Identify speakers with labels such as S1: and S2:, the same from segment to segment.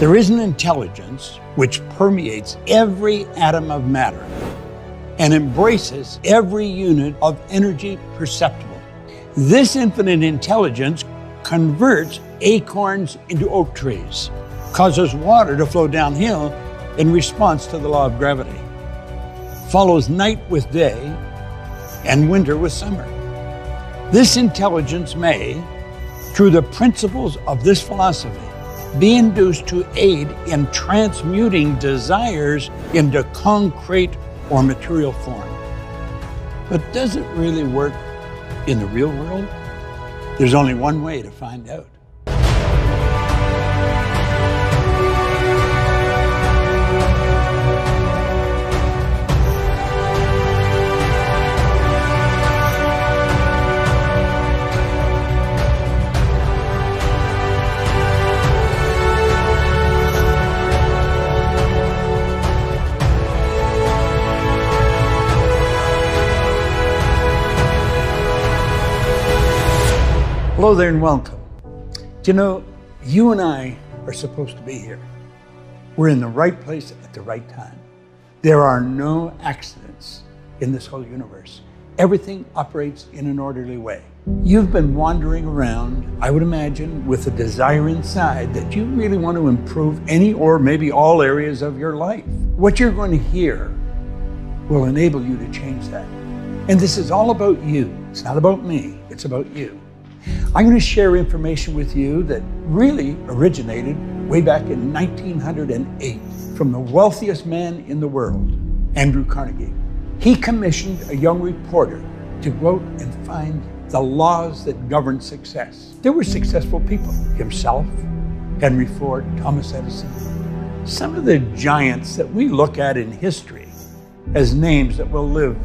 S1: There is an intelligence which permeates every atom of matter and embraces every unit of energy perceptible. This infinite intelligence converts acorns into oak trees, causes water to flow downhill in response to the law of gravity, follows night with day and winter with summer. This intelligence may, through the principles of this philosophy, be induced to aid in transmuting desires into concrete or material form. But does it really work in the real world? There's only one way to find out. Hello there and welcome. Do you know, you and I are supposed to be here. We're in the right place at the right time. There are no accidents in this whole universe. Everything operates in an orderly way. You've been wandering around, I would imagine, with a desire inside that you really want to improve any or maybe all areas of your life. What you're going to hear will enable you to change that. And this is all about you. It's not about me, it's about you. I'm going to share information with you that really originated way back in 1908 from the wealthiest man in the world, Andrew Carnegie. He commissioned a young reporter to go out and find the laws that govern success. There were successful people, himself, Henry Ford, Thomas Edison. Some of the giants that we look at in history as names that they'll live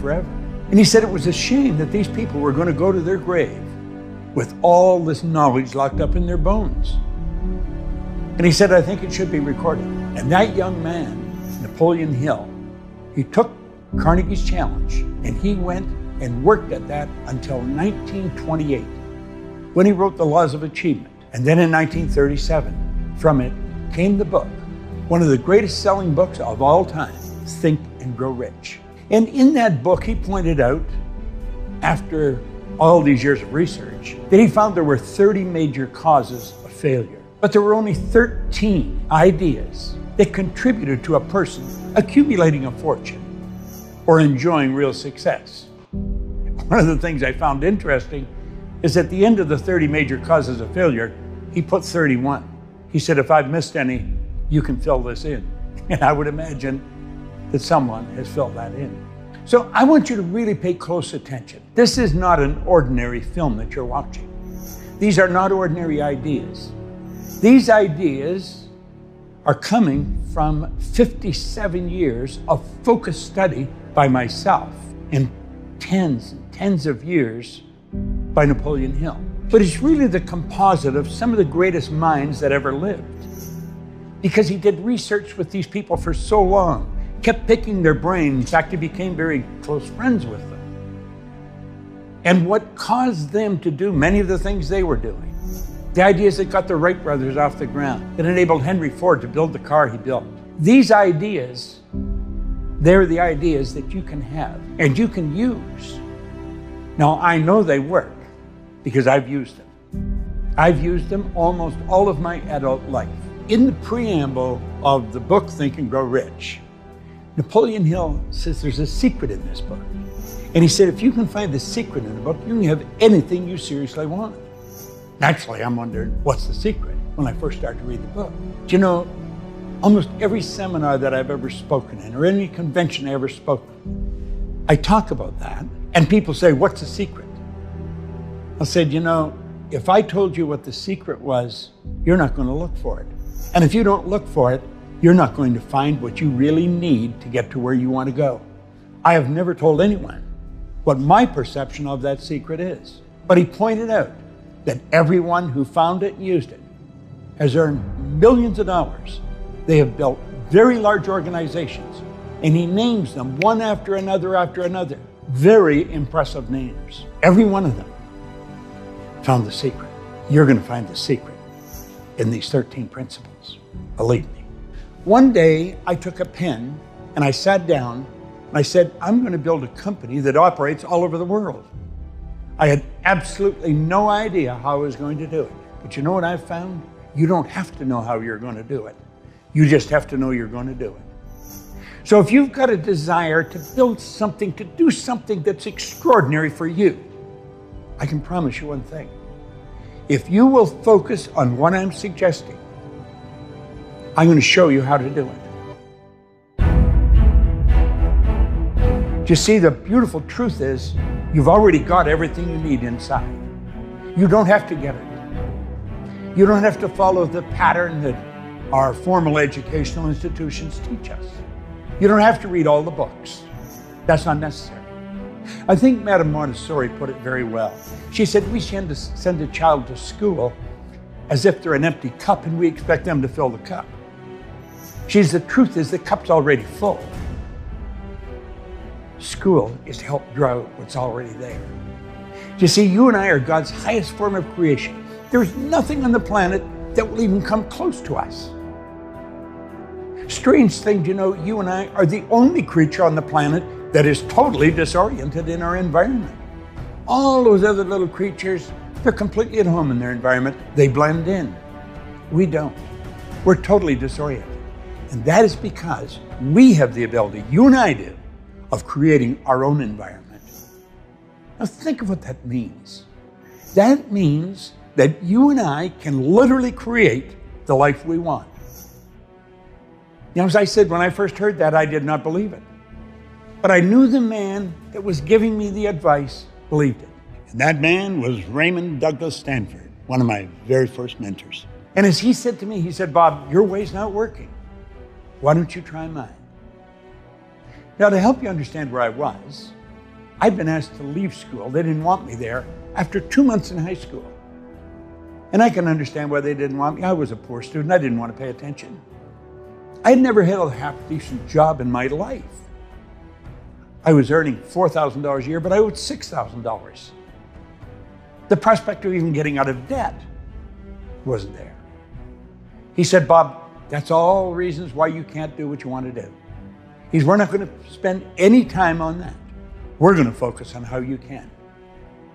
S1: forever. And he said it was a shame that these people were going to go to their grave with all this knowledge locked up in their bones. And he said, I think it should be recorded. And that young man, Napoleon Hill, he took Carnegie's challenge and he went and worked at that until 1928, when he wrote The Laws of Achievement. And then in 1937, from it came the book, one of the greatest selling books of all time, Think and Grow Rich. And in that book, he pointed out, after all these years of research, that he found there were 30 major causes of failure. But there were only 13 ideas that contributed to a person accumulating a fortune or enjoying real success. One of the things I found interesting is at the end of the 30 major causes of failure, he put 31. He said, if I've missed any, you can fill this in. And I would imagine that someone has filled that in. So I want you to really pay close attention. This is not an ordinary film that you're watching. These are not ordinary ideas. These ideas are coming from 57 years of focused study by myself and tens and tens of years by Napoleon Hill. But it's really the composite of some of the greatest minds that ever lived. Because he did research with these people for so long, kept picking their brain. In fact, he became very close friends with them. And what caused them to do many of the things they were doing, the ideas that got the Wright brothers off the ground, that enabled Henry Ford to build the car he built. These ideas, they're the ideas that you can have and you can use. Now, I know they work because I've used them. I've used them almost all of my adult life. In the preamble of the book, Think and Grow Rich, Napoleon Hill says there's a secret in this book. And he said, if you can find the secret in the book, you can have anything you seriously want. Naturally, I'm wondering, what's the secret when I first started to read the book? Do you know, almost every seminar that I've ever spoken in, or any convention I ever spoke in, I talk about that, and people say, what's the secret? I said, you know, if I told you what the secret was, you're not going to look for it. And if you don't look for it, you're not going to find what you really need to get to where you want to go. I have never told anyone what my perception of that secret is. But he pointed out that everyone who found it and used it has earned millions of dollars. They have built very large organizations, and he names them one after another after another. Very impressive names. Every one of them found the secret. You're going to find the secret. in these 13 principles. Believe me. One day I took a pen and I sat down and I said, I'm going to build a company that operates all over the world. I had absolutely no idea how I was going to do it. But you know what I've found? You don't have to know how you're going to do it. You just have to know you're going to do it. So if you've got a desire to build something, to do something that's extraordinary for you, I can promise you one thing. If you will focus on what I'm suggesting, I'm going to show you how to do it. You see, the beautiful truth is you've already got everything you need inside. You don't have to get it. You don't have to follow the pattern that our formal educational institutions teach us. You don't have to read all the books. That's not necessary. I think Madame Montessori put it very well. She said we tend to send a child to school as if they're an empty cup and we expect them to fill the cup. She says the truth is the cup's already full. School is to help draw out what's already there. You see, you and I are God's highest form of creation. There's nothing on the planet that will even come close to us. Strange thing, you know, you and I are the only creature on the planet that is totally disoriented in our environment. All those other little creatures, they're completely at home in their environment. They blend in. We don't. We're totally disoriented. And that is because we have the ability, you and I do, of creating our own environment. Now think of what that means. That means that you and I can literally create the life we want. You know, as I said, when I first heard that, I did not believe it. But I knew the man that was giving me the advice believed it. And that man was Raymond Douglas Stanford, one of my very first mentors. And as he said to me, he said, Bob, your way's not working. Why don't you try mine? Now, to help you understand where I was, I'd been asked to leave school. They didn't want me there after 2 months in high school. And I can understand why they didn't want me. I was a poor student. I didn't want to pay attention. I'd never had a half-decent job in my life. I was earning $4,000 a year, but I owed $6,000. The prospect of even getting out of debt wasn't there. He said, Bob, that's all reasons why you can't do what you want to do. We're not going to spend any time on that. We're going to focus on how you can.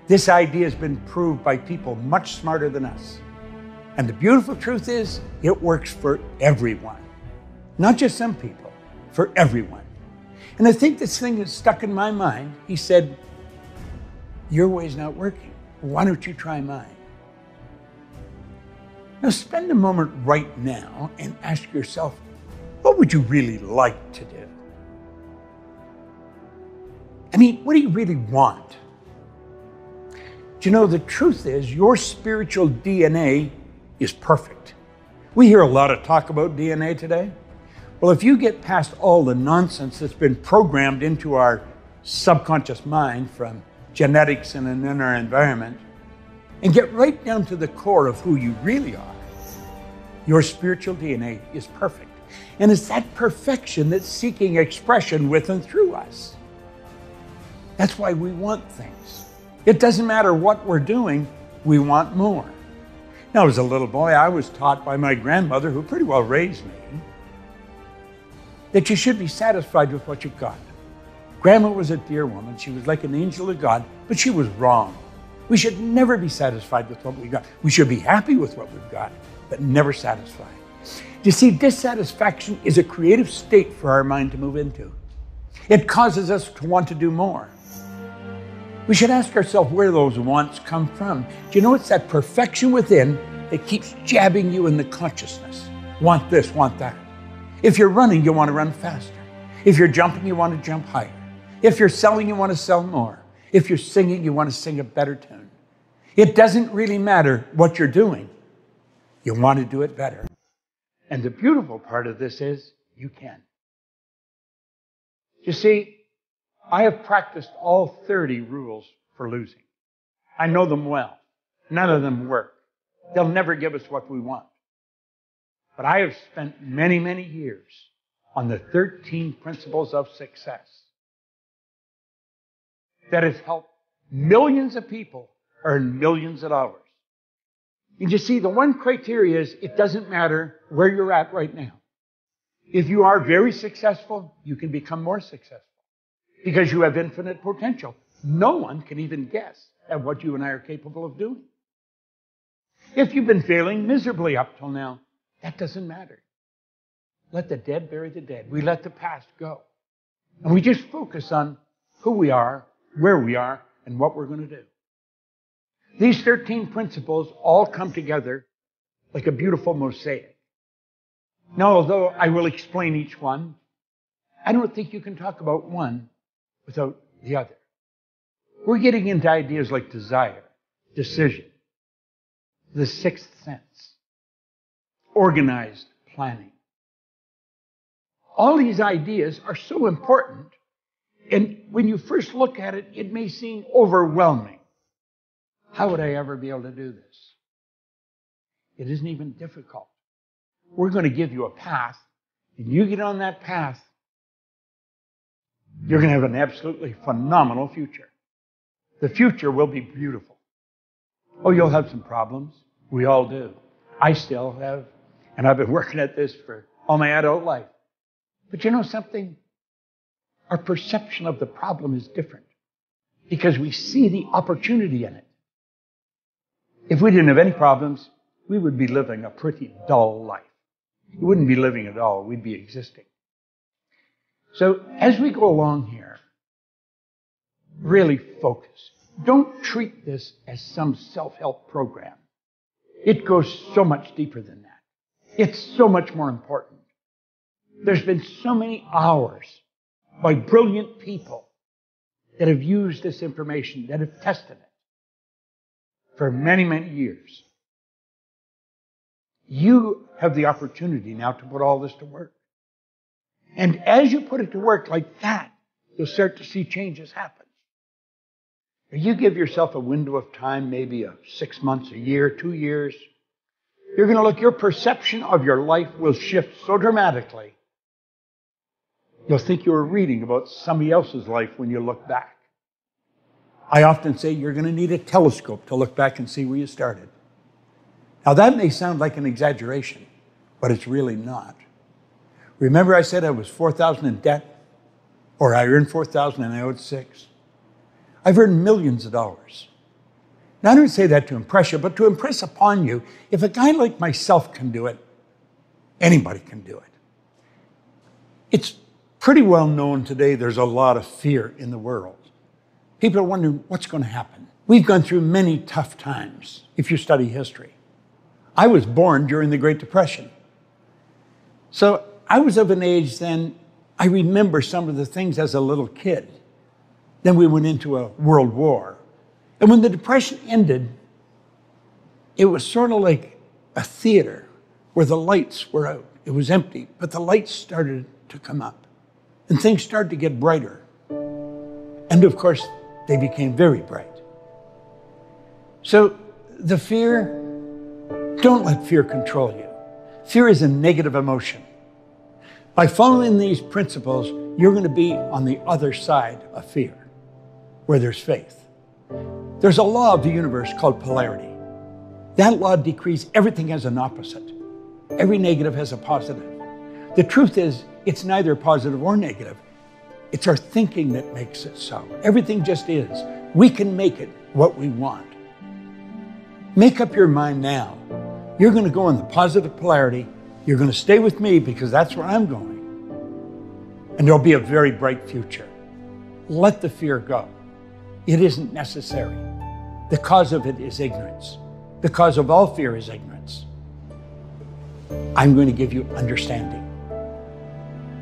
S1: This idea has been proved by people much smarter than us. And the beautiful truth is, it works for everyone. Not just some people, for everyone. And I think this thing is stuck in my mind. He said, your way's not working. Why don't you try mine? Now spend a moment right now and ask yourself, what would you really like to do? I mean, what do you really want? Do you know, the truth is your spiritual DNA is perfect. We hear a lot of talk about DNA today. Well, if you get past all the nonsense that's been programmed into our subconscious mind from genetics and in our environment, and get right down to the core of who you really are, your spiritual DNA is perfect. And it's that perfection that's seeking expression with and through us. That's why we want things. It doesn't matter what we're doing, we want more. Now, as a little boy, I was taught by my grandmother, who pretty well raised me, that you should be satisfied with what you've got. Grandma was a dear woman. She was like an angel of God, but she was wrong. We should never be satisfied with what we've got. We should be happy with what we've got, but never satisfied. You see, dissatisfaction is a creative state for our mind to move into. It causes us to want to do more. We should ask ourselves where those wants come from. Do you know it's that perfection within that keeps jabbing you in the consciousness? Want this, want that. If you're running, you want to run faster. If you're jumping, you want to jump higher. If you're selling, you want to sell more. If you're singing, you want to sing a better tune. It doesn't really matter what you're doing. You want to do it better. And the beautiful part of this is you can. You see, I have practiced all 30 rules for losing. I know them well. None of them work. They'll never give us what we want. But I have spent many, many years on the 13 principles of success that has helped millions of people earn millions of dollars. And you see, the one criteria is it doesn't matter where you're at right now. If you are very successful, you can become more successful because you have infinite potential. No one can even guess at what you and I are capable of doing. If you've been failing miserably up till now, that doesn't matter. Let the dead bury the dead. We let the past go. And we just focus on who we are, where we are, and what we're going to do. These 13 principles all come together like a beautiful mosaic. Now, although I will explain each one, I don't think you can talk about one without the other. We're getting into ideas like desire, decision, the sixth sense, organized planning. All these ideas are so important, and when you first look at it, it may seem overwhelming. How would I ever be able to do this? It isn't even difficult. We're going to give you a path, and you get on that path, you're going to have an absolutely phenomenal future. The future will be beautiful. Oh, you'll have some problems. We all do. I still have, and I've been working at this for all my adult life. But you know something? Our perception of the problem is different because we see the opportunity in it. If we didn't have any problems, we would be living a pretty dull life. We wouldn't be living at all. We'd be existing. So as we go along here, really focus. Don't treat this as some self-help program. It goes so much deeper than that. It's so much more important. There's been so many hours by brilliant people that have used this information, that have tested it for many, many years. You have the opportunity now to put all this to work. And as you put it to work like that, you'll start to see changes happen. You give yourself a window of time, maybe 6 months, a year, 2 years. You're going to look, your perception of your life will shift so dramatically. You'll think you were reading about somebody else's life when you look back. I often say you're going to need a telescope to look back and see where you started. Now that may sound like an exaggeration, but it's really not. Remember I said I was $4,000 in debt? Or I earned $4,000 and I owed $6,000? I've earned millions of dollars. Now I don't say that to impress you, but to impress upon you, if a guy like myself can do it, anybody can do it. It's pretty well known today there's a lot of fear in the world. People are wondering what's going to happen. We've gone through many tough times if you study history. I was born during the Great Depression. So I was of an age then, I remember some of the things as a little kid. Then we went into a world war. And when the Depression ended, it was sort of like a theater where the lights were out. It was empty, but the lights started to come up. And things started to get brighter. And of course, they became very bright. So the fear, don't let fear control you. Fear is a negative emotion. By following these principles, you're going to be on the other side of fear, where there's faith. There's a law of the universe called polarity. That law decrees everything has an opposite. Every negative has a positive. The truth is, it's neither positive or negative. It's our thinking that makes it so. Everything just is. We can make it what we want. Make up your mind now. You're going to go in the positive polarity. You're going to stay with me because that's where I'm going. And there'll be a very bright future. Let the fear go. It isn't necessary. The cause of it is ignorance. The cause of all fear is ignorance. I'm going to give you understanding.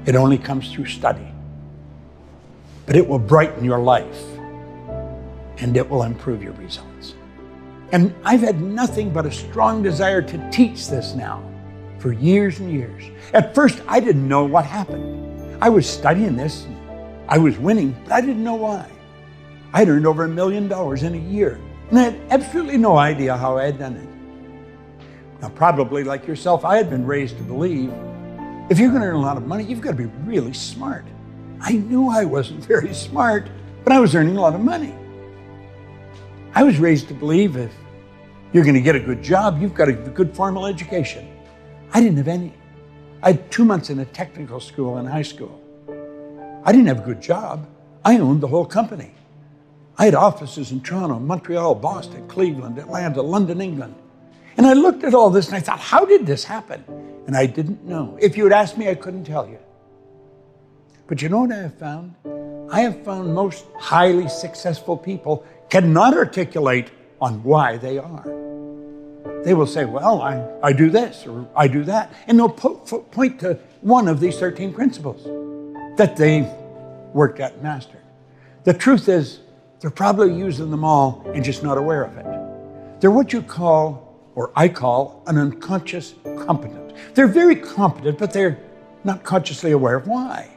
S1: It only comes through study. But it will brighten your life and it will improve your results. And I've had nothing but a strong desire to teach this now for years and years. At first, I didn't know what happened. I was studying this. I was winning, but I didn't know why. I'd earned over $1 million in a year, and I had absolutely no idea how I had done it. Now, probably like yourself, I had been raised to believe if you're going to earn a lot of money, you've got to be really smart. I knew I wasn't very smart, but I was earning a lot of money. I was raised to believe if You're going to get a good job. You've got a good formal education. I didn't have any. I had 2 months in a technical school in high school. I didn't have a good job. I owned the whole company. I had offices in Toronto, Montreal, Boston, Cleveland, Atlanta, London, England. And I looked at all this and I thought, how did this happen? And I didn't know. If you had asked me, I couldn't tell you. But you know what I have found? I have found most highly successful people cannot articulate on why they are. They will say, well, I do this or I do that. And they'll point to one of these 13 principles that they've worked at and mastered. The truth is, they're probably using them all and just not aware of it. They're what you call, or I call, an unconscious competent. They're very competent, but they're not consciously aware of why.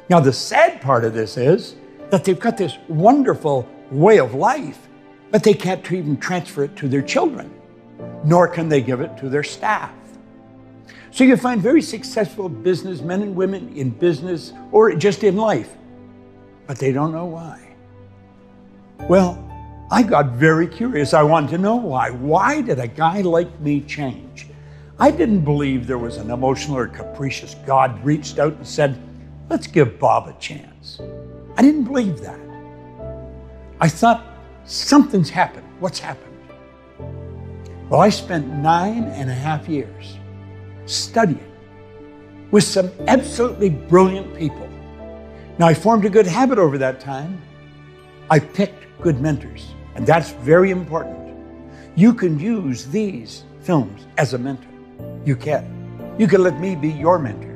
S1: Now, the sad part of this is that they've got this wonderful way of life, but they can't even transfer it to their children, nor can they give it to their staff. So you find very successful businessmen and women in business or just in life, but they don't know why. Well, I got very curious. I wanted to know why. Why did a guy like me change? I didn't believe there was an emotional or capricious God reached out and said, let's give Bob a chance. I didn't believe that. I thought, something's happened. What's happened? Well, I spent 9.5 years studying with some absolutely brilliant people. Now, I formed a good habit over that time. I picked good mentors, and that's very important. You can use these films as a mentor. You can. You can let me be your mentor.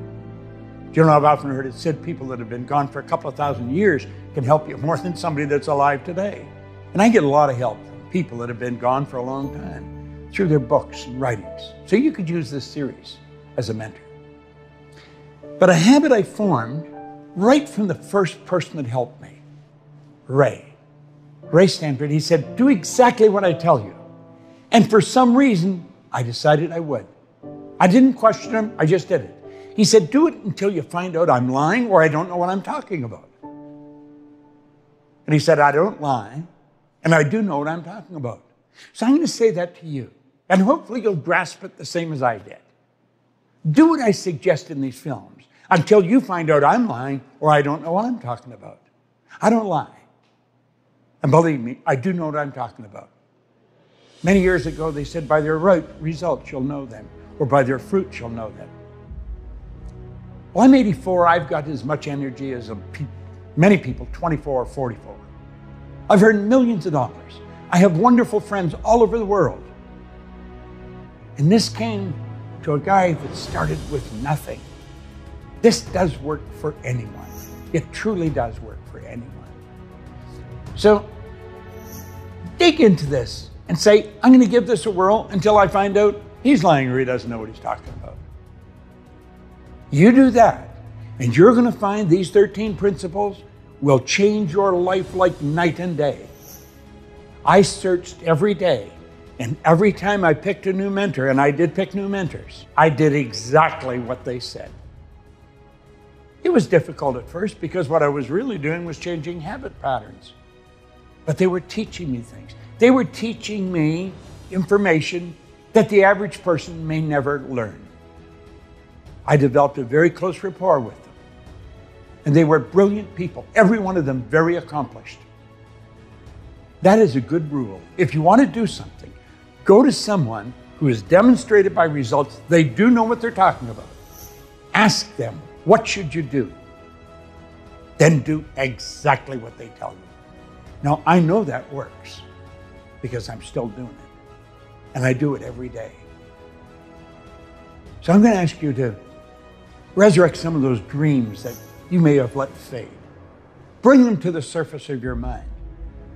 S1: Do you know, I've often heard it said people that have been gone for a couple of thousand years can help you more than somebody that's alive today. And I get a lot of help from people that have been gone for a long time through their books and writings. So you could use this series as a mentor. But a habit I formed right from the first person that helped me, Ray Stanford, he said, do exactly what I tell you. And for some reason, I decided I would. I didn't question him, I just did it. He said, do it until you find out I'm lying or I don't know what I'm talking about. And he said, I don't lie, and I do know what I'm talking about. So I'm going to say that to you, and hopefully you'll grasp it the same as I did. Do what I suggest in these films until you find out I'm lying or I don't know what I'm talking about. I don't lie. And believe me, I do know what I'm talking about. Many years ago, they said, by their results, you'll know them, or by their fruits, you'll know them. Well, I'm 84. I've got as much energy as many people, 24 or 44. I've earned millions of dollars. I have wonderful friends all over the world. And this came to a guy that started with nothing. This does work for anyone. It truly does work for anyone. So dig into this and say, I'm going to give this a whirl until I find out he's lying or he doesn't know what he's talking about. You do that, and you're going to find these 13 principles will change your life like night and day. I searched every day, and every time I picked a new mentor, and I did pick new mentors, I did exactly what they said. It was difficult at first because what I was really doing was changing habit patterns. But they were teaching me things. They were teaching me information that the average person may never learn. I developed a very close rapport with them. And they were brilliant people, every one of them very accomplished. That is a good rule. If you want to do something, go to someone who has demonstrated by results they do know what they're talking about. Ask them, what should you do? Then do exactly what they tell you. Now, I know that works because I'm still doing it, and I do it every day. So I'm going to ask you to resurrect some of those dreams that you may have let fade. Bring them to the surface of your mind.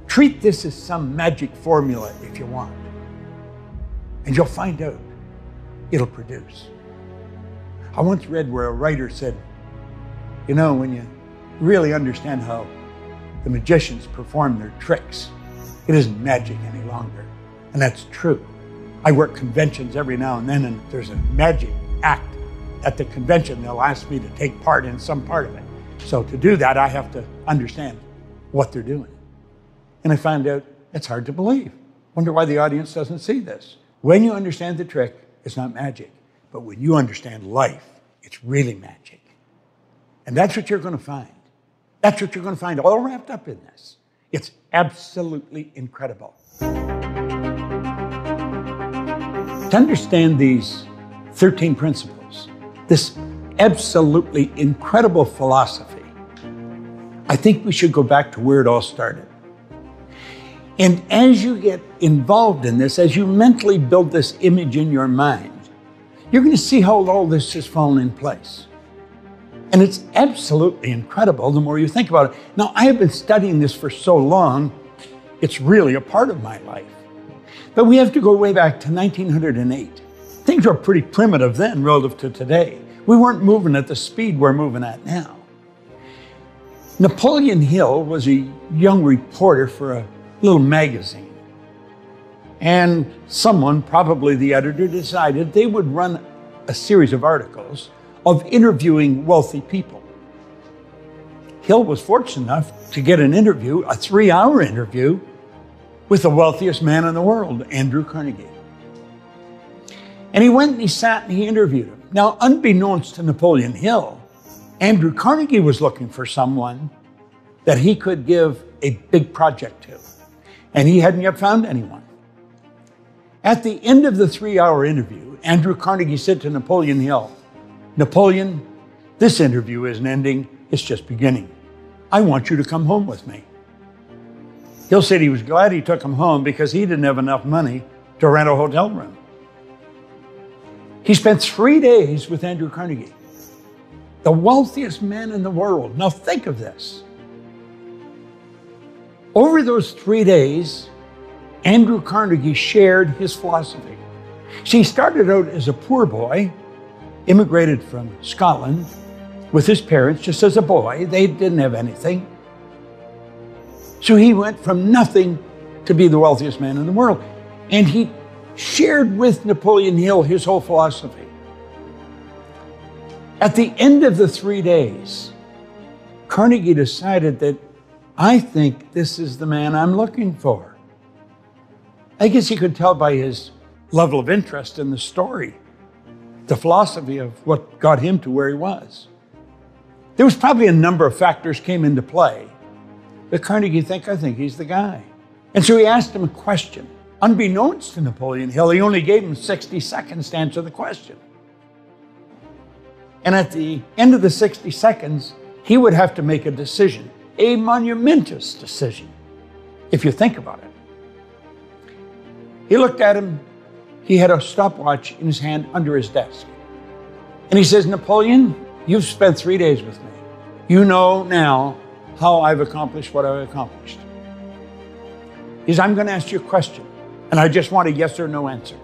S1: Treat this as some magic formula if you want, and you'll find out it'll produce. I once read where a writer said, you know, when you really understand how the magicians perform their tricks, it isn't magic any longer. And that's true. I work conventions every now and then, and if there's a magic act at the convention, they'll ask me to take part in some part of it. So to do that, I have to understand what they're doing. And I found out it's hard to believe. Wonder why the audience doesn't see this. When you understand the trick, it's not magic. But when you understand life, it's really magic. And that's what you're going to find. That's what you're going to find all wrapped up in this. It's absolutely incredible. To understand these 13 principles, this absolutely incredible philosophy, I think we should go back to where it all started. And as you get involved in this, as you mentally build this image in your mind, you're going to see how all this has fallen in place. And it's absolutely incredible the more you think about it. Now, I have been studying this for so long, it's really a part of my life. But we have to go way back to 1908. Things were pretty primitive then relative to today. We weren't moving at the speed we're moving at now. Napoleon Hill was a young reporter for a little magazine. And someone, probably the editor, decided they would run a series of articles of interviewing wealthy people. Hill was fortunate enough to get an interview, a 3-hour interview, with the wealthiest man in the world, Andrew Carnegie. And he went and he sat and he interviewed him. Now, unbeknownst to Napoleon Hill, Andrew Carnegie was looking for someone that he could give a big project to. And he hadn't yet found anyone. At the end of the 3-hour interview, Andrew Carnegie said to Napoleon Hill, "Napoleon, this interview isn't ending, it's just beginning. I want you to come home with me." Hill said he was glad he took him home because he didn't have enough money to rent a hotel room. He spent 3 days with Andrew Carnegie, the wealthiest man in the world. Now think of this. Over those 3 days, Andrew Carnegie shared his philosophy. See, he started out as a poor boy, immigrated from Scotland with his parents just as a boy. They didn't have anything. So he went from nothing to be the wealthiest man in the world. And he shared with Napoleon Hill his whole philosophy. At the end of the 3 days, Carnegie decided that, I think this is the man I'm looking for. I guess he could tell by his level of interest in the story, the philosophy of what got him to where he was. There was probably a number of factors came into play. But Carnegie I think he's the guy. And so he asked him a question. Unbeknownst to Napoleon Hill, he only gave him 60 seconds to answer the question. And at the end of the 60 seconds, he would have to make a decision, a monumentous decision, if you think about it. He looked at him. He had a stopwatch in his hand under his desk. And he says, "Napoleon, you've spent 3 days with me. You know now how I've accomplished what I've accomplished. He says, I'm going to ask you a question, and I just want a yes or no answer.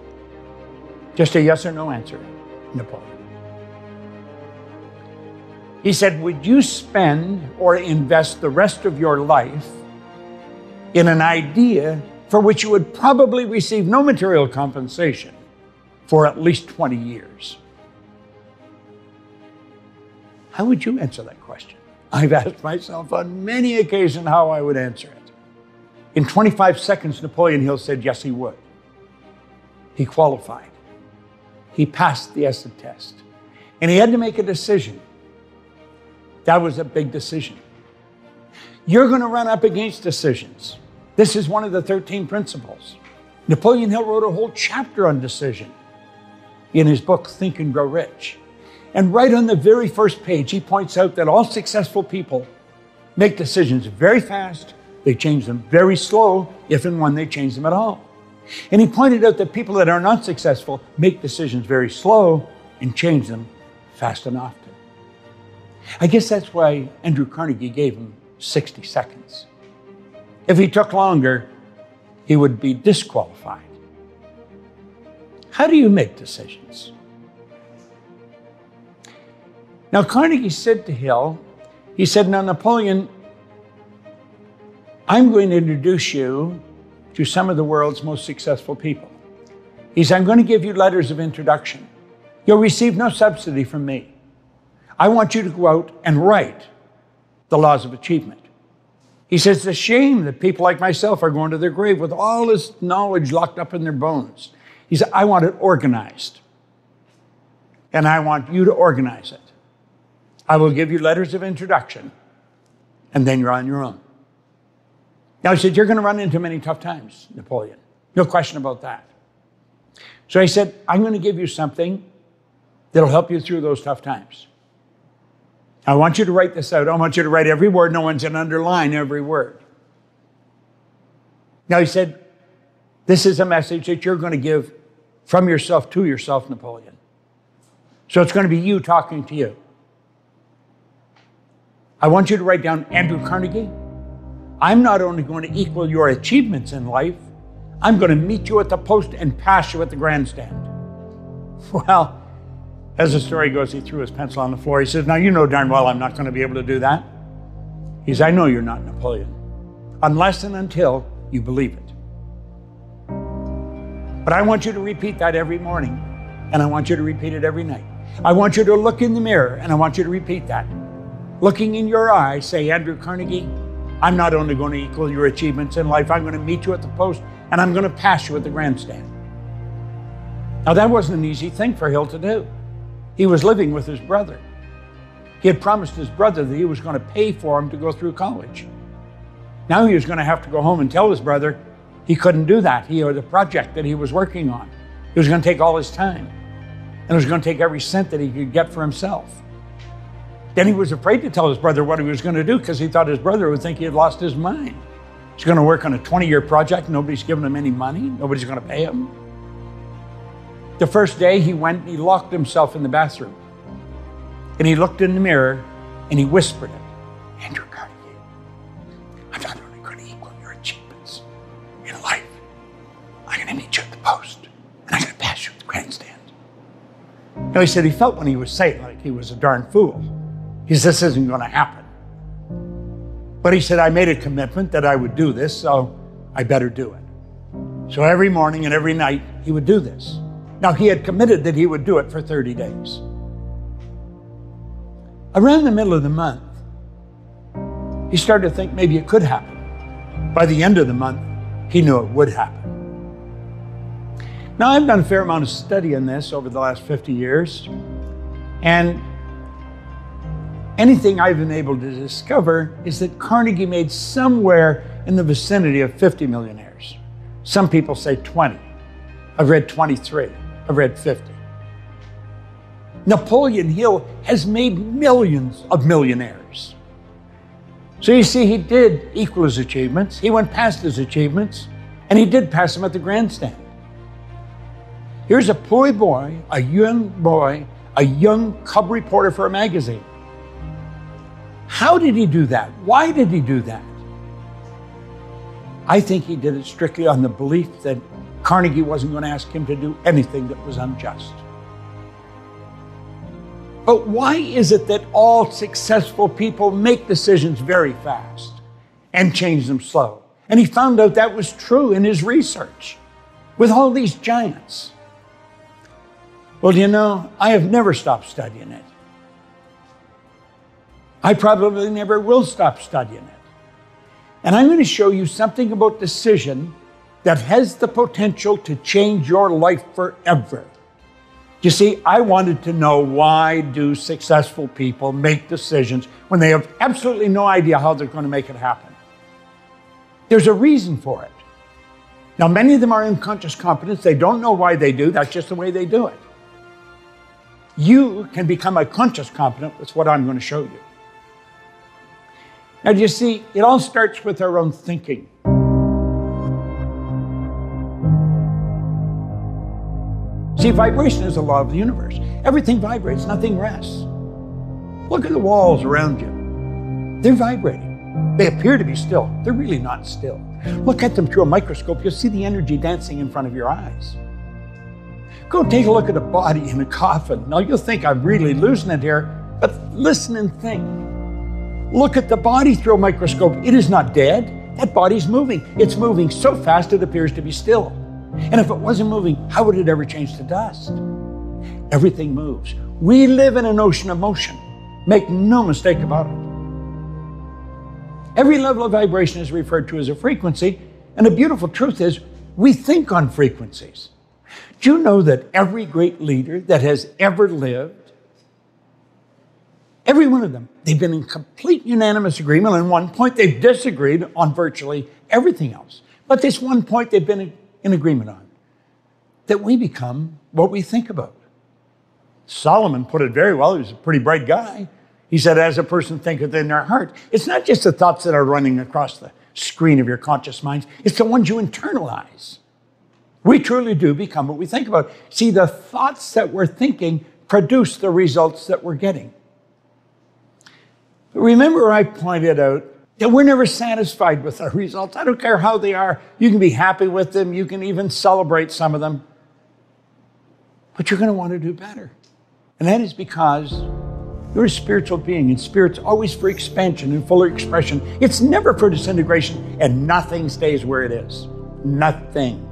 S1: Just a yes or no answer, Napoleon." He said, "Would you spend or invest the rest of your life in an idea for which you would probably receive no material compensation for at least 20 years? How would you answer that question?" I've asked myself on many occasions how I would answer it. In 25 seconds, Napoleon Hill said, yes, he would. He qualified. He passed the essay test. And he had to make a decision. That was a big decision. You're going to run up against decisions. This is one of the 13 principles. Napoleon Hill wrote a whole chapter on decision in his book, Think and Grow Rich. And right on the very first page, he points out that all successful people make decisions very fast. They change them very slow, if and when they change them at all. And he pointed out that people that are not successful make decisions very slow and change them fast and often. I guess that's why Andrew Carnegie gave him 60 seconds. If he took longer, he would be disqualified. How do you make decisions? Now, Carnegie said to Hill, he said, "Now, Napoleon, I'm going to introduce you to some of the world's most successful people." He said, "I'm going to give you letters of introduction. You'll receive no subsidy from me. I want you to go out and write the laws of achievement." He says, it's a shame that people like myself are going to their grave with all this knowledge locked up in their bones. He said, I want it organized. And I want you to organize it. I will give you letters of introduction, and then you're on your own. Now, he said, you're going to run into many tough times, Napoleon. No question about that. So he said, I'm going to give you something that'll help you through those tough times. I want you to write this out. I want you to write every word. No one's going to underline every word. Now, he said, this is a message that you're going to give from yourself to yourself, Napoleon. So it's going to be you talking to you. I want you to write down Andrew Carnegie. I'm not only going to equal your achievements in life, I'm going to meet you at the post and pass you at the grandstand. Well, as the story goes, he threw his pencil on the floor. He says, now you know darn well I'm not going to be able to do that. He says, I know you're not, Napoleon, unless and until you believe it. But I want you to repeat that every morning, and I want you to repeat it every night. I want you to look in the mirror, and I want you to repeat that. Looking in your eyes, say, Andrew Carnegie, I'm not only going to equal your achievements in life, I'm going to meet you at the post, and I'm going to pass you at the grandstand. Now, that wasn't an easy thing for Hill to do. He was living with his brother. He had promised his brother that he was going to pay for him to go through college. Now he was going to have to go home and tell his brother he couldn't do that. He had a project that he was working on. It was going to take all his time. And it was going to take every cent that he could get for himself. Then he was afraid to tell his brother what he was going to do because he thought his brother would think he had lost his mind. He's going to work on a 20-year project. Nobody's giving him any money. Nobody's going to pay him. The first day he went and he locked himself in the bathroom. And he looked in the mirror and he whispered it. Andrew Carnegie, I'm not only going to equal your achievements in life, I'm going to meet you at the post and I'm going to pass you at the grandstand. Now he said he felt when he was saying it like he was a darn fool. He said, this isn't going to happen. But he said, I made a commitment that I would do this, so I better do it. So every morning and every night he would do this. Now, he had committed that he would do it for 30 days. Around the middle of the month, he started to think maybe it could happen. By the end of the month, he knew it would happen. Now, I've done a fair amount of study on this over the last 50 years, and anything I've been able to discover is that Carnegie made somewhere in the vicinity of 50 millionaires. Some people say 20. I've read 23. I've read 50. Napoleon Hill has made millions of millionaires. So you see, he did equal his achievements. He went past his achievements, and he did pass them at the grandstand. Here's a poor boy, a young cub reporter for a magazine. How did he do that? Why did he do that? I think he did it strictly on the belief that Carnegie wasn't going to ask him to do anything that was unjust. But why is it that all successful people make decisions very fast and change them slow? And he found out that was true in his research with all these giants. Well, you know, I have never stopped studying it. I probably never will stop studying it. And I'm going to show you something about decision that has the potential to change your life forever. You see, I wanted to know, why do successful people make decisions when they have absolutely no idea how they're going to make it happen? There's a reason for it. Now, many of them are unconscious competence. They don't know why they do. That's just the way they do it. You can become a conscious competent. That's what I'm going to show you. Now, do you see, it all starts with our own thinking. See, vibration is a law of the universe. Everything vibrates, nothing rests. Look at the walls around you. They're vibrating. They appear to be still. They're really not still. Look at them through a microscope. You'll see the energy dancing in front of your eyes. Go take a look at a body in a coffin. Now, you'll think I'm really losing it here, but listen and think. Look at the body through a microscope. It is not dead. That body's moving. It's moving so fast it appears to be still. And if it wasn't moving, how would it ever change to dust? Everything moves. We live in an ocean of motion. Make no mistake about it. Every level of vibration is referred to as a frequency, and the beautiful truth is we think on frequencies. Do you know that every great leader that has ever lived, every one of them, they've been in complete unanimous agreement on one point. They've disagreed on virtually everything else. But this one point they've been in agreement on, that we become what we think about. Solomon put it very well. He was a pretty bright guy. He said, as a person thinketh in their heart. It's not just the thoughts that are running across the screen of your conscious minds. It's the ones you internalize. We truly do become what we think about. See, the thoughts that we're thinking produce the results that we're getting. But remember, I pointed out that we're never satisfied with our results. I don't care how they are. You can be happy with them. You can even celebrate some of them. But you're going to want to do better. And that is because you're a spiritual being, and spirit's always for expansion and fuller expression. It's never for disintegration, and nothing stays where it is. Nothing.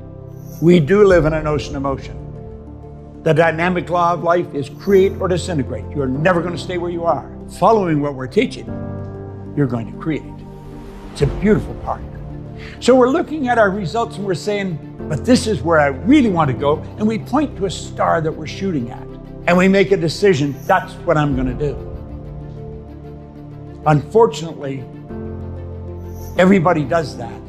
S1: We do live in an ocean of motion. The dynamic law of life is create or disintegrate. You're never going to stay where you are. Following what we're teaching, you're going to create. It's a beautiful part. So we're looking at our results and we're saying, but this is where I really want to go. And we point to a star that we're shooting at. And we make a decision, that's what I'm going to do. Unfortunately, everybody does that.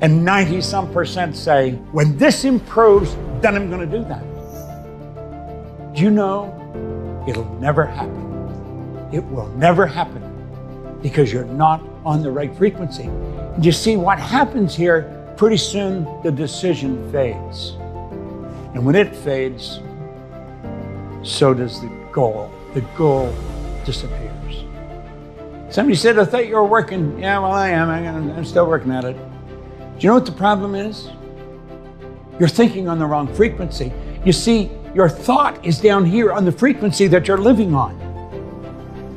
S1: And 90-some% say, when this improves, then I'm going to do that. Do you know, it'll never happen. It will never happen because you're not on the right frequency. And you see what happens here, pretty soon the decision fades. And when it fades, so does the goal. The goal disappears. Somebody said, I thought you were working. Yeah, well, I am. I'm still working at it. Do you know what the problem is? You're thinking on the wrong frequency. You see, your thought is down here on the frequency that you're living on.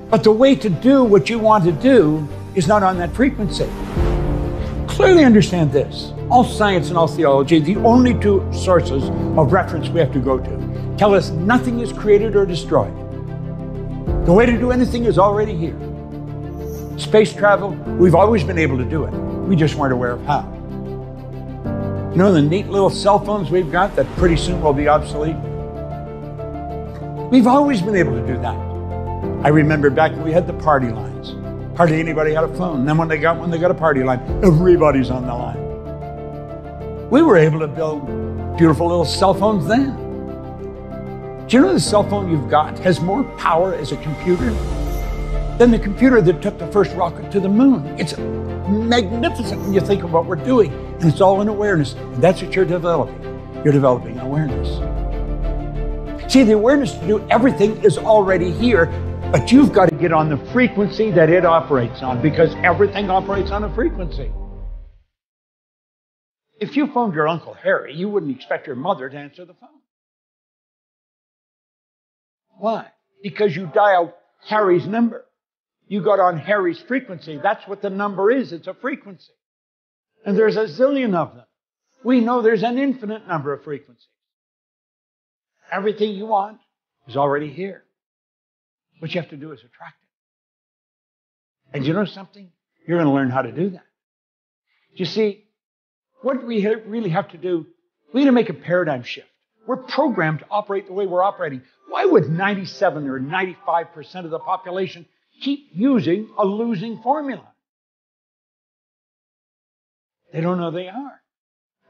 S1: But the way to do what you want to do is not on that frequency. Clearly understand this. All science and all theology, the only two sources of reference we have to go to, tell us nothing is created or destroyed. The way to do anything is already here. Space travel, we've always been able to do it. We just weren't aware of how. You know the neat little cell phones we've got that pretty soon will be obsolete? We've always been able to do that. I remember back when we had the party lines. Hardly anybody had a phone. And then when they got one, they got a party line. Everybody's on the line. We were able to build beautiful little cell phones then. Do you know the cell phone you've got has more power as a computer than the computer that took the first rocket to the moon? It's magnificent when you think of what we're doing. And it's all in awareness. And that's what you're developing. You're developing awareness. See, the awareness to do everything is already here, but you've got to get on the frequency that it operates on, because everything operates on a frequency. If you phoned your Uncle Harry, you wouldn't expect your mother to answer the phone. Why? Because you dialed Harry's number. You got on Harry's frequency. That's what the number is. It's a frequency. And there's a zillion of them. We know there's an infinite number of frequencies. Everything you want is already here. What you have to do is attract it. And you know something? You're going to learn how to do that. You see, what we really have to do, we need to make a paradigm shift. We're programmed to operate the way we're operating. Why would 97 or 95% of the population keep using a losing formula? They don't know they are.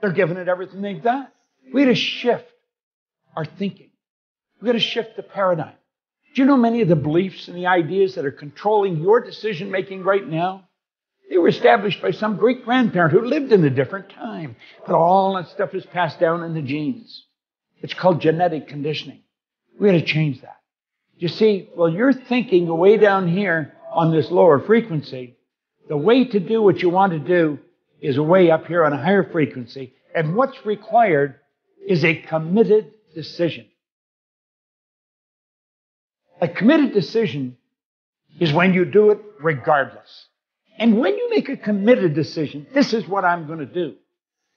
S1: They're giving it everything they've got. We had to shift our thinking. We've got to shift the paradigm. Do you know many of the beliefs and the ideas that are controlling your decision-making right now? They were established by some great-grandparent who lived in a different time. But all that stuff is passed down in the genes. It's called genetic conditioning. We got to change that. You see, well, you're thinking way down here on this lower frequency. The way to do what you want to do is way up here on a higher frequency. And what's required is a committed decision. A committed decision is when you do it regardless. And when you make a committed decision, this is what I'm going to do.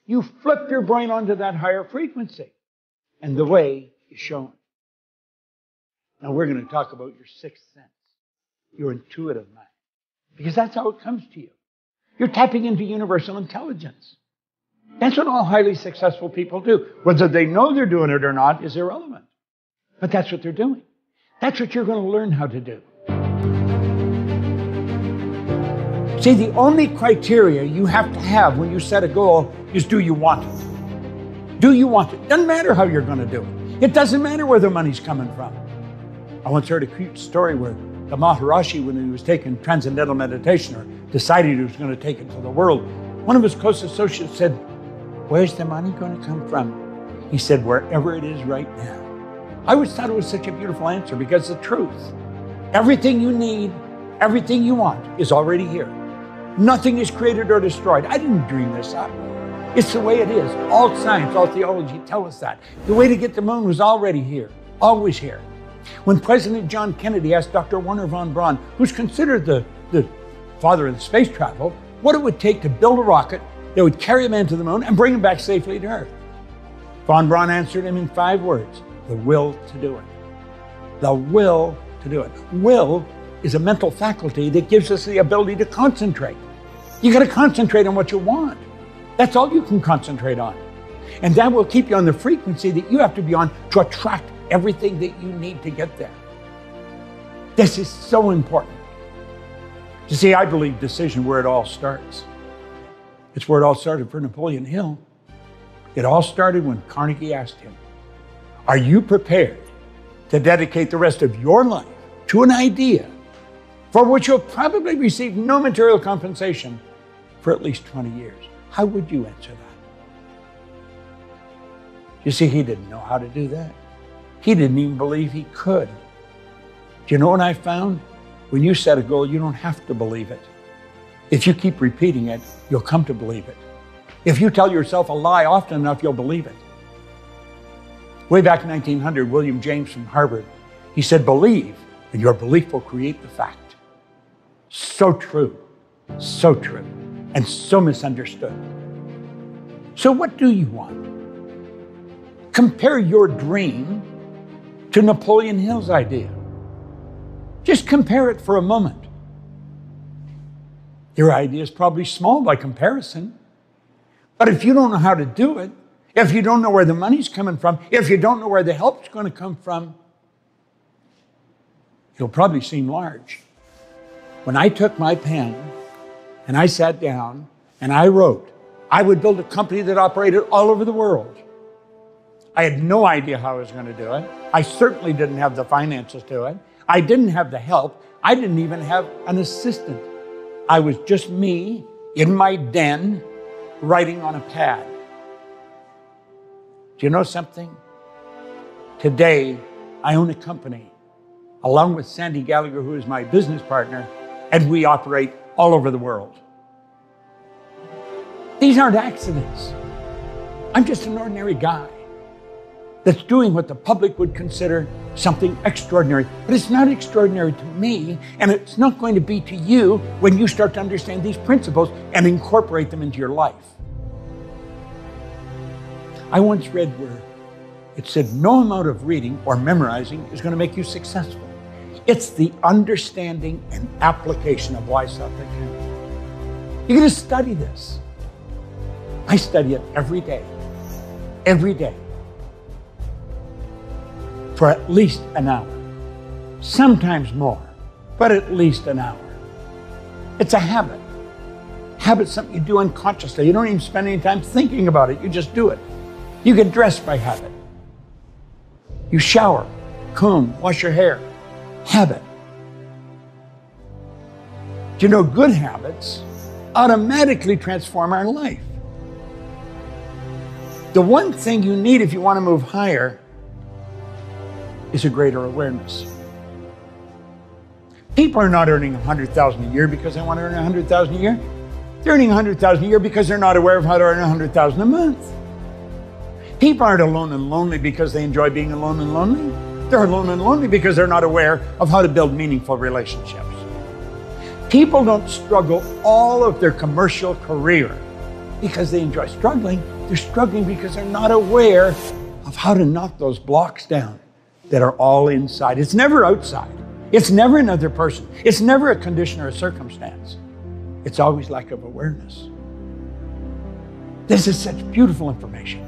S1: You flip your brain onto that higher frequency. And the way is shown. Now we're going to talk about your sixth sense, your intuitive mind. because that's how it comes to you. You're tapping into universal intelligence. That's what all highly successful people do. Whether they know they're doing it or not is irrelevant. But that's what they're doing. That's what you're going to learn how to do. See, the only criteria you have to have when you set a goal is, do you want it? Do you want it? Doesn't matter how you're going to do it. It doesn't matter where the money's coming from. I once heard a cute story where the Maharishi, when he was taking transcendental meditation or decided he was going to take it to the world, one of his close associates said, "Where's the money going to come from?" He said, "Wherever it is right now." I always thought it was such a beautiful answer because it's the truth. Everything you need, everything you want is already here. Nothing is created or destroyed. I didn't dream this up. It's the way it is. All science, all theology tell us that. The way to get to the moon was already here, always here. When President John Kennedy asked Dr. Wernher von Braun, who's considered the father of space travel, what it would take to build a rocket that would carry a man to the moon and bring him back safely to Earth, von Braun answered him in 5 words: the will to do it. The will to do it. Will is a mental faculty that gives us the ability to concentrate. You got to concentrate on what you want. That's all you can concentrate on. And that will keep you on the frequency that you have to be on to attract everything that you need to get there. This is so important. You see, I believe decision where it all starts. It's where it all started for Napoleon Hill. It all started when Carnegie asked him, "Are you prepared to dedicate the rest of your life to an idea for which you'll probably receive no material compensation for at least 20 years? How would you answer that?" You see, he didn't know how to do that. He didn't even believe he could. Do you know what I found? When you set a goal, you don't have to believe it. If you keep repeating it, you'll come to believe it. If you tell yourself a lie often enough, you'll believe it. Way back in 1900, William James from Harvard, he said, "Believe, and your belief will create the fact." So true, and so misunderstood. So what do you want? Compare your dream to Napoleon Hill's idea. Just compare it for a moment. Your idea is probably small by comparison. But if you don't know how to do it, if you don't know where the money's coming from, if you don't know where the help's going to come from, it'll probably seem large. When I took my pen and I sat down and I wrote, I would build a company that operated all over the world. I had no idea how I was going to do it. I certainly didn't have the finances to do it. I didn't have the help. I didn't even have an assistant. I was just me in my den writing on a pad. Do you know something? Today, I own a company along with Sandy Gallagher, who is my business partner, and we operate all over the world. These aren't accidents. I'm just an ordinary guy that's doing what the public would consider something extraordinary. But it's not extraordinary to me, and it's not going to be to you when you start to understand these principles and incorporate them into your life. I once read where it said, no amount of reading or memorizing is going to make you successful. It's the understanding and application of why something can. You're going to study this. I study it every day, for at least an hour, sometimes more, but at least an hour. It's a habit. Habit's something you do unconsciously. You don't even spend any time thinking about it. You just do it. You get dressed by habit. You shower, comb, wash your hair. Habit. Do you know good habits automatically transform our life? The one thing you need if you want to move higher is a greater awareness. People are not earning $100,000 a year because they want to earn $100,000 a year. They're earning $100,000 a year because they're not aware of how to earn $100,000 a month. People aren't alone and lonely because they enjoy being alone and lonely. They're alone and lonely because they're not aware of how to build meaningful relationships. People don't struggle all of their commercial career because they enjoy struggling. They're struggling because they're not aware of how to knock those blocks down that are all inside. It's never outside. It's never another person. It's never a condition or a circumstance. It's always lack of awareness. This is such beautiful information.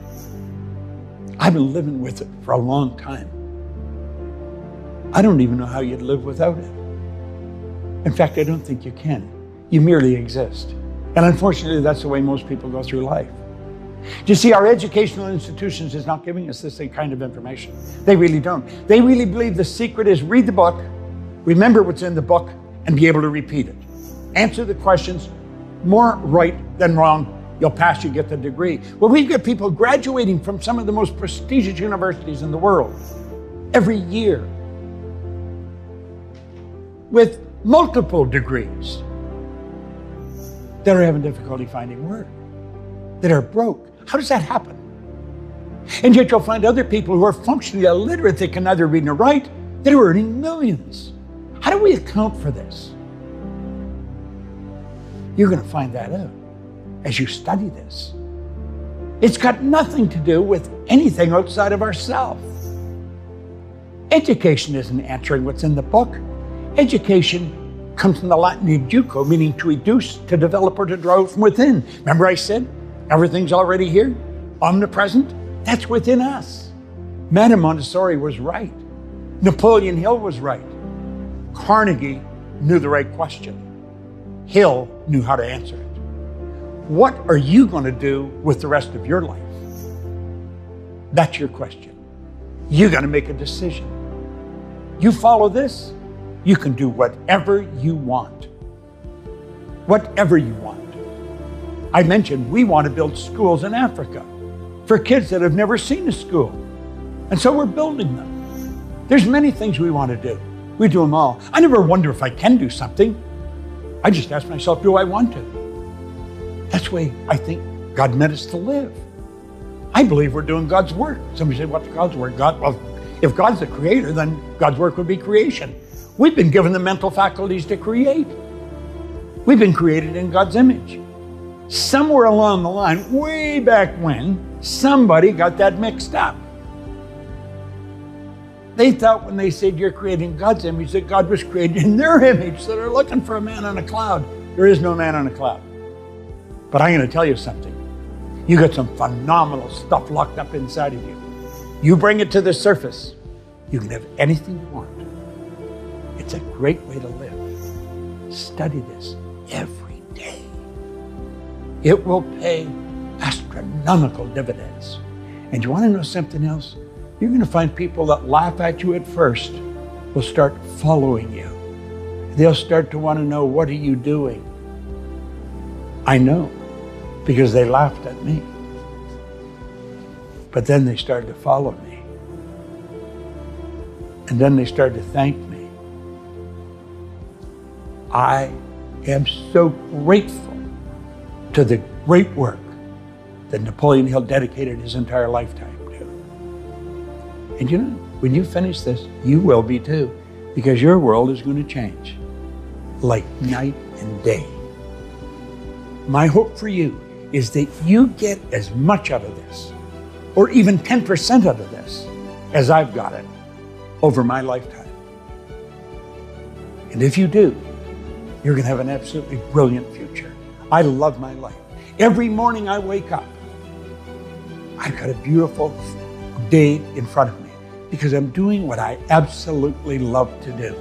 S1: I've been living with it for a long time. I don't even know how you'd live without it. In fact, I don't think you can. You merely exist. And unfortunately, that's the way most people go through life. Do you see, our educational institutions is not giving us this kind of information. They really don't. They really believe the secret is read the book, remember what's in the book, and be able to repeat it. Answer the questions, more right than wrong. You'll pass, you get the degree. Well, we've got people graduating from some of the most prestigious universities in the world every year with multiple degrees that are having difficulty finding work, that are broke. How does that happen? And yet you'll find other people who are functionally illiterate, they can neither read nor write, that are earning millions. How do we account for this? You're going to find that out as you study this. It's got nothing to do with anything outside of ourselves. Education isn't answering what's in the book. Education comes from the Latin educo, meaning to educe, to develop, or to draw from within. Remember I said, everything's already here, omnipresent? That's within us. Madame Montessori was right. Napoleon Hill was right. Carnegie knew the right question. Hill knew how to answer it. What are you going to do with the rest of your life? That's your question. You got to make a decision. You follow this, you can do whatever you want. Whatever you want. I mentioned we want to build schools in Africa for kids that have never seen a school. And so we're building them. There's many things we want to do. We do them all. I never wonder if I can do something. I just ask myself, do I want to? That's the way I think God meant us to live. I believe we're doing God's work. Somebody say, what's God's work? Well, if God's the creator, then God's work would be creation. We've been given the mental faculties to create. We've been created in God's image. Somewhere along the line, way back when, somebody got that mixed up. They thought when they said you're creating God's image, that God was created in their image, so they're looking for a man on a cloud. There is no man on a cloud. But I'm going to tell you something. You got some phenomenal stuff locked up inside of you. You bring it to the surface, you can have anything you want. It's a great way to live. Study this every day. It will pay astronomical dividends. And you want to know something else? You're going to find people that laugh at you at first will start following you. They'll start to want to know, what are you doing? I know, because they laughed at me. But then they started to follow me. And then they started to thank me. I am so grateful to the great work that Napoleon Hill dedicated his entire lifetime to. And you know, when you finish this, you will be too, because your world is going to change like night and day. My hope for you is that you get as much out of this, or even 10% out of this, as I've got it over my lifetime. And if you do, you're going to have an absolutely brilliant future. I love my life. Every morning I wake up, I've got a beautiful day in front of me because I'm doing what I absolutely love to do.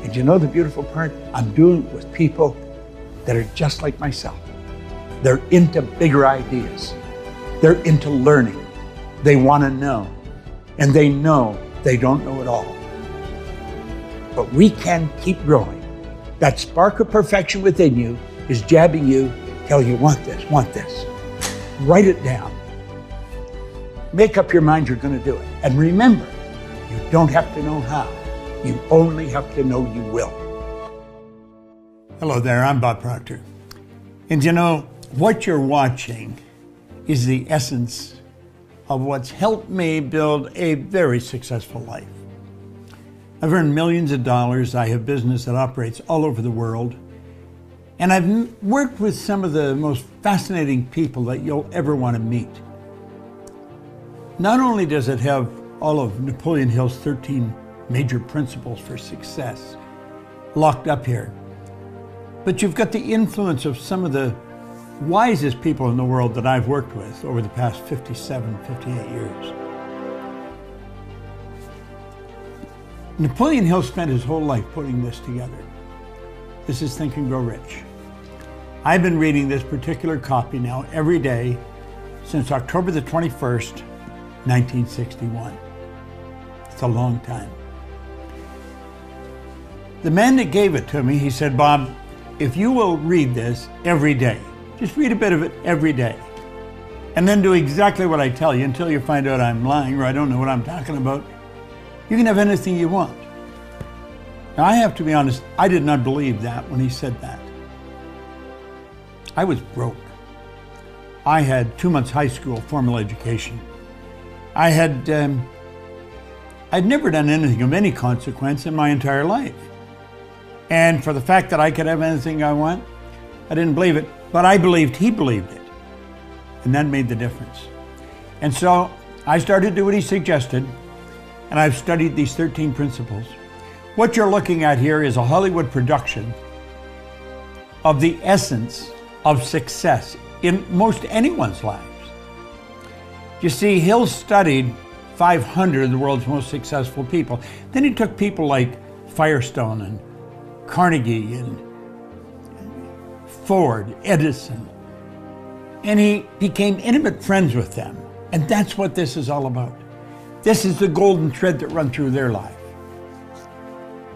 S1: And you know the beautiful part? I'm doing it with people that are just like myself. They're into bigger ideas. They're into learning. They want to know. And they know they don't know it all. But we can keep growing. That spark of perfection within you is jabbing you, tell you, want this, want this. Write it down. Make up your mind you're going to do it. And remember, you don't have to know how. You only have to know you will. Hello there, I'm Bob Proctor. And you know, what you're watching is the essence of what's helped me build a very successful life. I've earned millions of dollars. I have business that operates all over the world. And I've worked with some of the most fascinating people that you'll ever want to meet. Not only does it have all of Napoleon Hill's 13 major principles for success locked up here. But you've got the influence of some of the wisest people in the world that I've worked with over the past 57, 58 years. Napoleon Hill spent his whole life putting this together. This is Think and Grow Rich. I've been reading this particular copy now every day since October the 21st, 1961. It's a long time. The man that gave it to me, he said, Bob, if you will read this every day, just read a bit of it every day, and then do exactly what I tell you until you find out I'm lying or I don't know what I'm talking about, you can have anything you want. Now, I have to be honest, I did not believe that when he said that. I was broke. I had 2 months high school formal education. I'd never done anything of any consequence in my entire life. And for the fact that I could have anything I want, I didn't believe it, but I believed he believed it. And that made the difference. And so I started to do what he suggested, and I've studied these 13 principles. What you're looking at here is a Hollywood production of the essence of success in most anyone's lives. You see, Hill studied 500 of the world's most successful people. Then he took people like Firestone and Carnegie and Ford, Edison, and he became intimate friends with them. And that's what this is all about. This is the golden thread that runs through their life.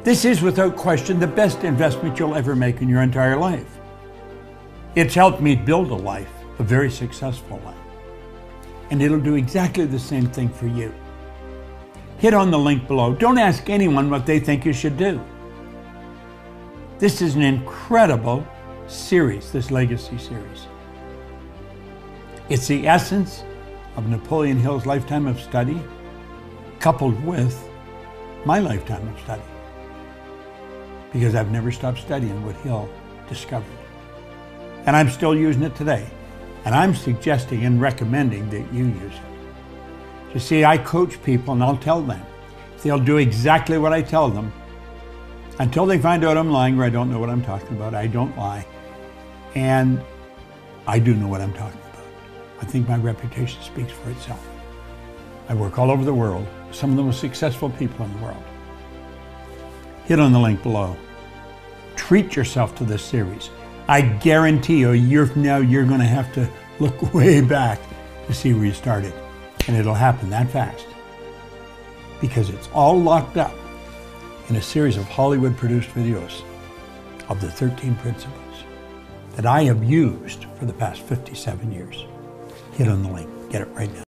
S1: This is, without question, the best investment you'll ever make in your entire life. It's helped me build a life, a very successful life. And it'll do exactly the same thing for you. Hit on the link below. Don't ask anyone what they think you should do. This is an incredible series, this legacy series. It's the essence of Napoleon Hill's lifetime of study, coupled with my lifetime of study. Because I've never stopped studying what Hill discovered. And I'm still using it today. And I'm suggesting and recommending that you use it. You see, I coach people and I'll tell them. If they'll do exactly what I tell them, until they find out I'm lying or I don't know what I'm talking about, I don't lie. And I do know what I'm talking about. I think my reputation speaks for itself. I work all over the world, some of the most successful people in the world. Hit on the link below. Treat yourself to this series. I guarantee you, a year from now, you're going to have to look way back to see where you started. And it'll happen that fast. Because it's all locked up in a series of Hollywood-produced videos of the 13 principles that I have used for the past 57 years. Hit on the link. Get it right now.